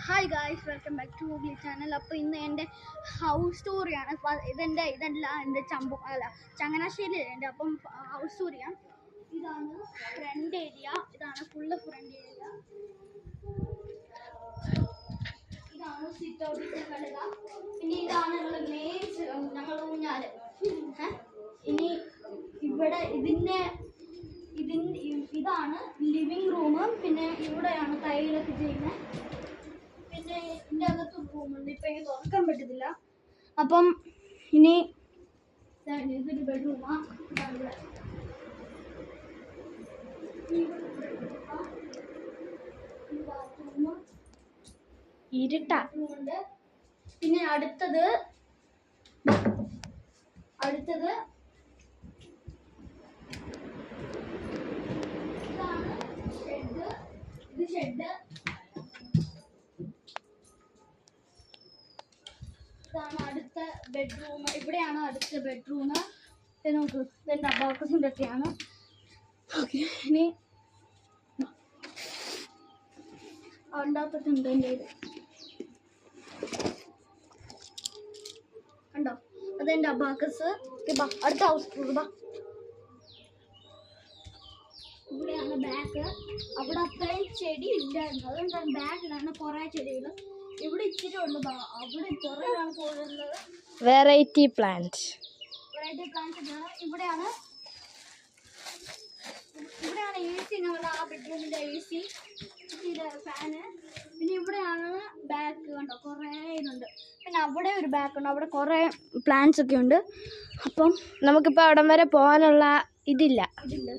Hi guys, welcome back to Google channel. അപ്പോൾ ഇന്ന് എൻ്റെ ഹൗസ് സ്റ്റോറിയാണ്. ഇതല്ല എൻ്റെ ചങ്ങനാശ്ശേരി എൻ്റെ. അപ്പം ഹൗസ് സ്റ്റോറിയാണ്. ഇതാണ് ഫ്രണ്ട് ഏരിയ, ഇതാണ് ഫുള്ള് ഫ്രണ്ട് ഏരിയ. ഇതാണ് സിറ്റ് ഔട്ടിൻ്റെ കളിക. പിന്നെ ഇതാണ് ഞങ്ങൾ ഊഞ്ഞാല്. ഇനി ഇവിടെ ഇതാണ് ലിവിങ് റൂം. പിന്നെ ഇവിടെയാണ് തൈലൊക്കെ ചെയ്യുന്നത്. പിന്നെ ഇതിൻ്റെ അകത്ത് റൂമുണ്ട്, ഇപ്പം എനിക്ക് തുറക്കാൻ പറ്റത്തില്ല. അപ്പം ഇനി ഇതൊരു ബെഡ്റൂമാണ്. ഇരുട്ടുണ്ട്. പിന്നെ അടുത്തത് ഇതാണ് ഷെഡ്. ഇത് ഷെഡ്. ഇതാണ് അടുത്ത ബെഡ്റൂം. ഇവിടെയാണ് അടുത്ത ബെഡ്റൂം. നോക്ക്, ഇതെൻ്റെ അബാക്കസിൻ്റെ ഒക്കെയാണ്. ഓക്കെ, ഇനി ഉണ്ടാക്കത്തുണ്ട് എൻ്റെ ഇത് കണ്ടോ, അതെൻ്റെ അബാക്കസ്. അടുത്ത ഹൗസ് ടൂർ. ഇവിടെയാണ് ബാഗ്. അവിടെ അത്രയും ചെടി ഇല്ലായിരുന്നു, അതുകൊണ്ടാണ് ബാഗിലാണ് കുറേ ചെടികൾ. ഇവിടെ ഇച്ചിരി ഉണ്ട്. അവിടെ കുറേ പോകുന്നത് വെറൈറ്റി പ്ലാന്റ്. ഇവിടെയാണ് എ സി, ഞങ്ങളുടെ ആ ബെഡ്റൂമിൻ്റെ എ സി, ഫാന്. പിന്നെ ഇവിടെയാണ് ബാഗ്. കണ്ടോ, കുറേ ഇതുണ്ട്. പിന്നെ അവിടെ ഒരു ബാഗ് ഉണ്ട്, അവിടെ കുറേ പ്ലാന്റ്സ് ഒക്കെ ഉണ്ട്. അപ്പം നമുക്കിപ്പോൾ അവിടം വരെ പോകാനുള്ള ഇതില്ല.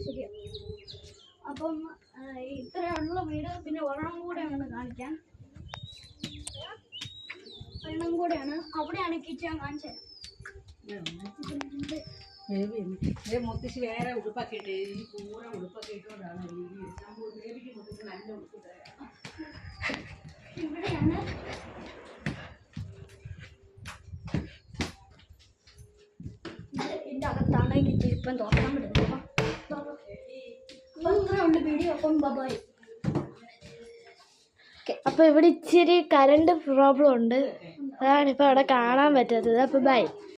ശരിയാ. അപ്പം ഇത്രയുള്ള വീട്. പിന്നെ ഒരെണ്ണം കൂടെയാണ് കാണിക്കാൻ. ഒരെണ്ണം കൂടെയാണ്. അവിടെയാണ് കിച്ചൺ കാണിച്ചത്. മുത്തശ്ശി വേറെ ഉടുപ്പൊക്കെ ഇട്ട്, ഈ പൂര ഉടുപ്പൊക്കെ ഇട്ടുകൊണ്ടാണ് നല്ല ഉടുപ്പ്. ഇവിടെയാണ് ഇതിൻ്റെ അകത്താണ്. എനിക്ക് ഇപ്പം തുറക്കാൻ പറ്റുന്നത്. അത്രയുണ്ട് വീഡിയോ. അപ്പം ബൈ. അപ്പോൾ ഇവിടെ ഇച്ചിരി കറണ്ട് പ്രോബ്ലം ഉണ്ട്, അതാണ് ഇപ്പോൾ അവിടെ കാണാൻ പറ്റാത്തത്. അപ്പോൾ ബൈ.